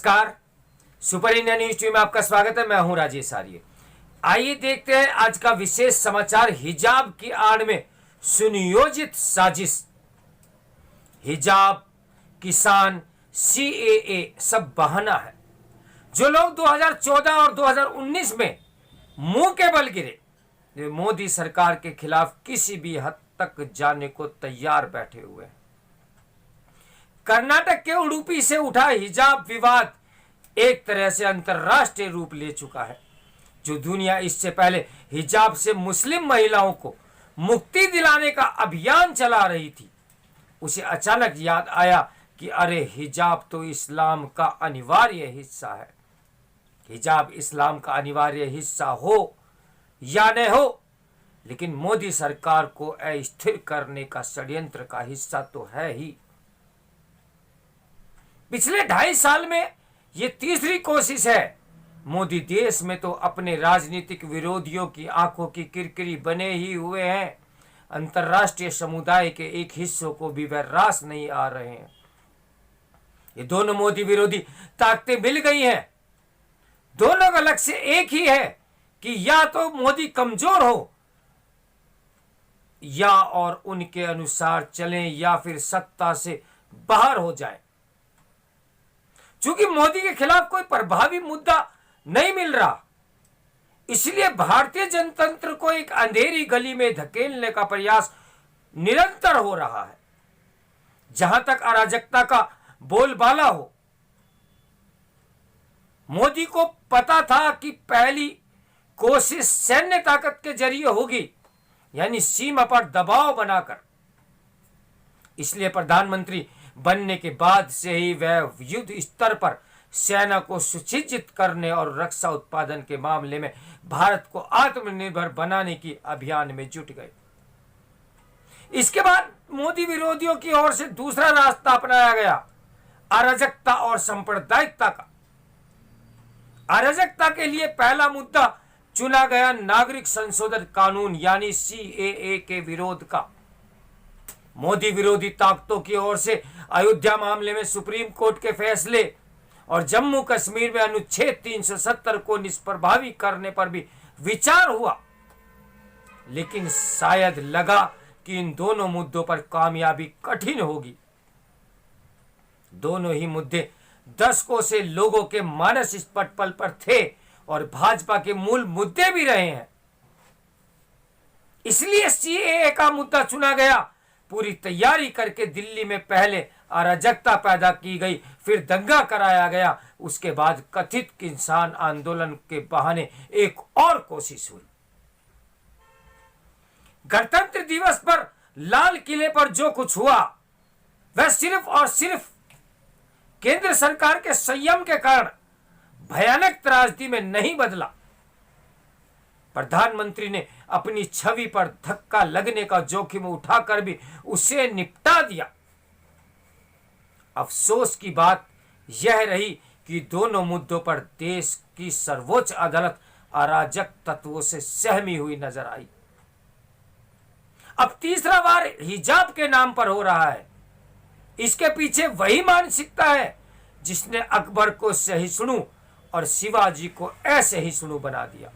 नमस्कार। Super India news TV में आपका स्वागत है। मैं हूं राजेश आर्य। आइए देखते हैं आज का विशेष समाचार। हिजाब की आड़ में सुनियोजित साजिश। हिजाब, किसान, सीएए सब बहाना है। जो लोग 2014 और 2019 में मुंह के बल गिरे, वे मोदी सरकार के खिलाफ किसी भी हद तक जाने को तैयार बैठे हुए हैं। कर्नाटक के उडुपी से उठा हिजाब विवाद एक तरह से अंतर्राष्ट्रीय रूप ले चुका है। जो दुनिया इससे पहले हिजाब से मुस्लिम महिलाओं को मुक्ति दिलाने का अभियान चला रही थी, उसे अचानक याद आया कि अरे हिजाब तो इस्लाम का अनिवार्य हिस्सा है। हिजाब इस्लाम का अनिवार्य हिस्सा हो या न हो, लेकिन मोदी सरकार को अस्थिर करने का षड्यंत्र का हिस्सा तो है ही। पिछले 2.5 साल में यह तीसरी कोशिश है। मोदी देश में तो अपने राजनीतिक विरोधियों की आंखों की किरकिरी बने ही हुए हैं। अंतर्राष्ट्रीय समुदाय के एक हिस्सों को भी वह रास नहीं आ रहे हैं। ये दोनों मोदी विरोधी ताकतें मिल गई हैं। दोनों का लक्ष्य एक ही है कि या तो मोदी कमजोर हो या और उनके अनुसार चलें या फिर सत्ता से बाहर हो जाए। चूंकि मोदी के खिलाफ कोई प्रभावी मुद्दा नहीं मिल रहा, इसलिए भारतीय जनतंत्र को एक अंधेरी गली में धकेलने का प्रयास निरंतर हो रहा है। जहां तक अराजकता का बोलबाला हो, मोदी को पता था कि पहली कोशिश सैन्य ताकत के जरिए होगी, यानी सीमा पर दबाव बनाकर। इसलिए प्रधानमंत्री बनने के बाद से ही वह युद्ध स्तर पर सेना को सुसज्जित करने और रक्षा उत्पादन के मामले में भारत को आत्मनिर्भर बनाने की अभियान में जुट गए। इसके बाद मोदी विरोधियों की ओर से दूसरा रास्ता अपनाया गया, अराजकता और सांप्रदायिकता का। अराजकता के लिए पहला मुद्दा चुना गया नागरिक संशोधन कानून यानी सीएए के विरोध का। मोदी विरोधी ताकतों की ओर से अयोध्या मामले में सुप्रीम कोर्ट के फैसले और जम्मू कश्मीर में अनुच्छेद 370 को निष्प्रभावी करने पर भी विचार हुआ, लेकिन शायद लगा कि इन दोनों मुद्दों पर कामयाबी कठिन होगी। दोनों ही मुद्दे दशकों से लोगों के मानस पटल पर थे और भाजपा के मूल मुद्दे भी रहे हैं। इसलिए सीएए का मुद्दा चुना गया। पूरी तैयारी करके दिल्ली में पहले अराजकता पैदा की गई, फिर दंगा कराया गया, उसके बाद कथित किसान आंदोलन के बहाने एक और कोशिश हुई। गणतंत्र दिवस पर लाल किले पर जो कुछ हुआ, वह सिर्फ और सिर्फ केंद्र सरकार के संयम के कारण भयानक त्रासदी में नहीं बदला। प्रधानमंत्री ने अपनी छवि पर धक्का लगने का जोखिम उठाकर भी उसे निपटा दिया। अफसोस की बात यह रही कि दोनों मुद्दों पर देश की सर्वोच्च अदालत अराजक तत्वों से सहमी हुई नजर आई। अब तीसरा वार हिजाब के नाम पर हो रहा है। इसके पीछे वही मानसिकता है जिसने अकबर को सहिष्णु और शिवाजी को असहिष्णु बना दिया।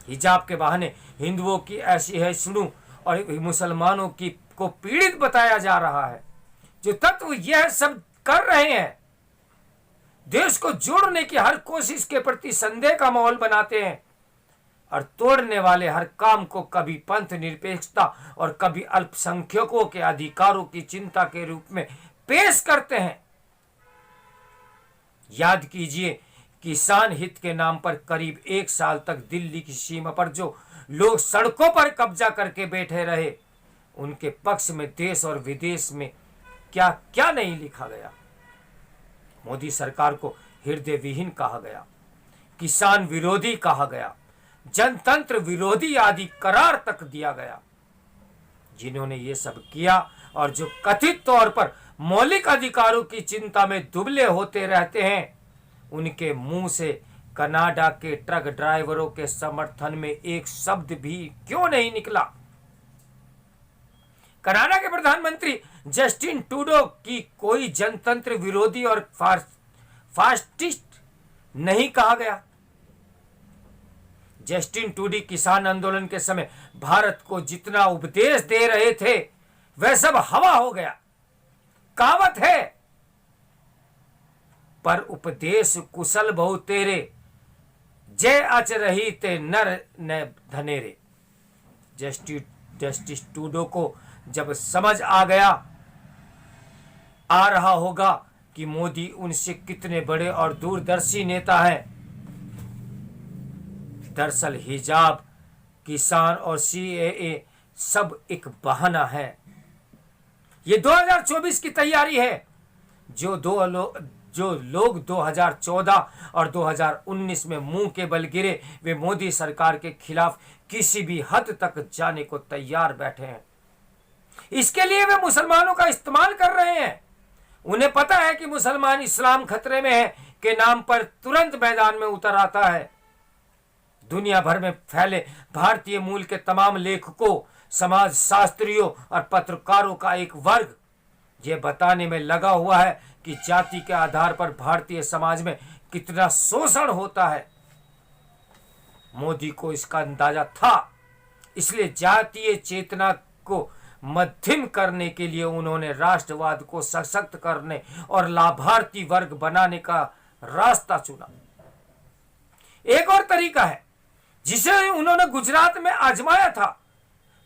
हिजाब के बहाने हिंदुओं की ऐसी सहिष्णु और मुसलमानों की को पीड़ित बताया जा रहा है। जो तत्व यह सब कर रहे हैं, देश को जोड़ने की हर कोशिश के प्रति संदेह का माहौल बनाते हैं और तोड़ने वाले हर काम को कभी पंथ निरपेक्षता और कभी अल्पसंख्यकों के अधिकारों की चिंता के रूप में पेश करते हैं। याद कीजिए, किसान हित के नाम पर करीब 1 साल तक दिल्ली की सीमा पर जो लोग सड़कों पर कब्जा करके बैठे रहे, उनके पक्ष में देश और विदेश में क्या क्या नहीं लिखा गया। मोदी सरकार को हृदय विहीन कहा गया, किसान विरोधी कहा गया, जनतंत्र विरोधी आदि करार तक दिया गया। जिन्होंने ये सब किया और जो कथित तौर पर मौलिक अधिकारों की चिंता में दुबले होते रहते हैं, उनके मुंह से कनाडा के ट्रक ड्राइवरों के समर्थन में एक शब्द भी क्यों नहीं निकला। कनाडा के प्रधानमंत्री जस्टिन ट्रूडो की कोई जनतंत्र विरोधी और फास्टिस्ट नहीं कहा गया। जस्टिन टूडी किसान आंदोलन के समय भारत को जितना उपदेश दे रहे थे वह सब हवा हो गया। कहावत है, पर उपदेश कुशल बहु तेरे, जय अच रही ते नर न धनेरे। जस्टिस टूडो को जब समझ आ रहा होगा कि मोदी उनसे कितने बड़े और दूरदर्शी नेता हैं। दरअसल हिजाब, किसान और सीएए सब एक बहाना है। ये 2024 की तैयारी है। जो लोग 2014 और 2019 में मुंह के बल गिरे, वे मोदी सरकार के खिलाफ किसी भी हद तक जाने को तैयार बैठे हैं। इसके लिए वे मुसलमानों का इस्तेमाल कर रहे हैं। उन्हें पता है कि मुसलमान इस्लाम खतरे में है के नाम पर तुरंत मैदान में उतर आता है। दुनिया भर में फैले भारतीय मूल के तमाम लेखकों, समाज शास्त्रियों और पत्रकारों का एक वर्ग यह बताने में लगा हुआ है कि जाति के आधार पर भारतीय समाज में कितना शोषण होता है। मोदी को इसका अंदाजा था, इसलिए जातीय चेतना को मध्यम करने के लिए उन्होंने राष्ट्रवाद को सशक्त करने और लाभार्थी वर्ग बनाने का रास्ता चुना। एक और तरीका है जिसे उन्होंने गुजरात में आजमाया था,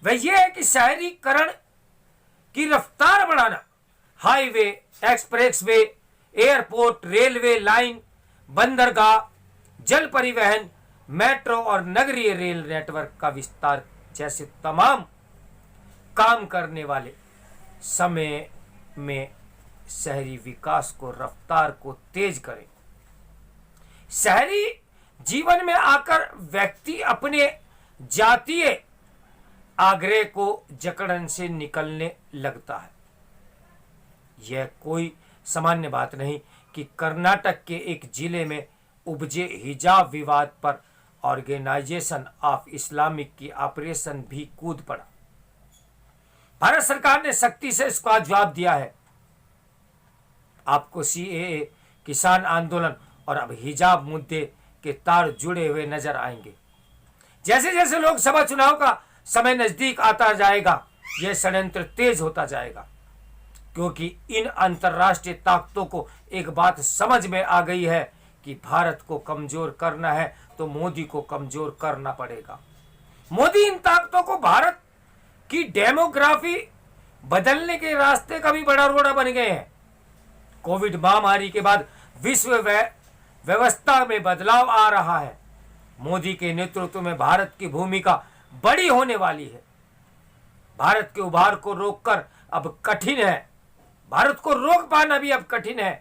वह यह है कि शहरीकरण की रफ्तार बढ़ाना। Highway, expressway, airport, railway line, बंदरगाह, जल परिवहन, मेट्रो और नगरीय रेल नेटवर्क का विस्तार जैसे तमाम काम करने वाले समय में शहरी विकास को रफ्तार को तेज करें। शहरी जीवन में आकर व्यक्ति अपने जातीय आग्रह को जकड़न से निकलने लगता है। यह कोई सामान्य बात नहीं कि कर्नाटक के एक जिले में उपजे हिजाब विवाद पर ऑर्गेनाइजेशन ऑफ इस्लामिक की ऑपरेशन भी कूद पड़ा। भारत सरकार ने सख्ती से इसका जवाब दिया है। आपको सीएए, किसान आंदोलन और अब हिजाब मुद्दे के तार जुड़े हुए नजर आएंगे। जैसे जैसे लोकसभा चुनाव का समय नजदीक आता जाएगा, यह षड्यंत्र तेज होता जाएगा, क्योंकि इन अंतर्राष्ट्रीय ताकतों को एक बात समझ में आ गई है कि भारत को कमजोर करना है तो मोदी को कमजोर करना पड़ेगा। मोदी इन ताकतों को भारत की डेमोग्राफी बदलने के रास्ते का भी बड़ा रोड़ा बन गए हैं। कोविड महामारी के बाद विश्व व्यवस्था में बदलाव आ रहा है। मोदी के नेतृत्व में भारत की भूमिका बड़ी होने वाली है। भारत के उभार को रोककर अब कठिन है। भारत को रोक पाना भी अब कठिन है।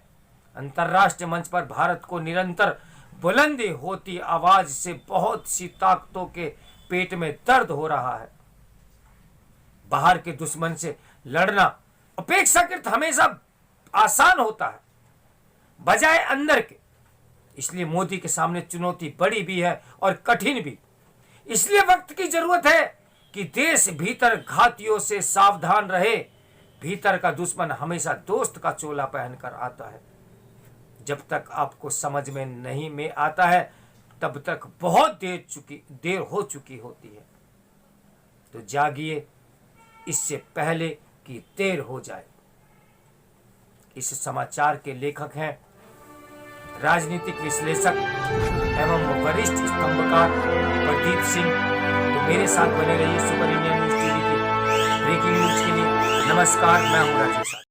अंतर्राष्ट्रीय मंच पर भारत को निरंतर बुलंदी होती आवाज से बहुत सी ताकतों के पेट में दर्द हो रहा है। बाहर के दुश्मन से लड़ना अपेक्षाकृत हमेशा आसान होता है बजाय अंदर के। इसलिए मोदी के सामने चुनौती बड़ी भी है और कठिन भी। इसलिए वक्त की जरूरत है कि देश भीतर घातियों से सावधान रहे। भीतर का दुश्मन हमेशा दोस्त का चोला पहनकर आता है। जब तक आपको समझ में नहीं में आता है, तब तक बहुत देर हो चुकी होती है। तो जागिए इससे पहले कि देर हो जाए। इस समाचार के लेखक हैं राजनीतिक विश्लेषक एवं वरिष्ठ स्तंभकार प्रदीप सिंह। तो मेरे साथ बने रहिए सुपर इंडियन न्यूज टीवी की ब्रेकिंग न्यूज के लिए। नमस्कार, मैं हूं राजेश।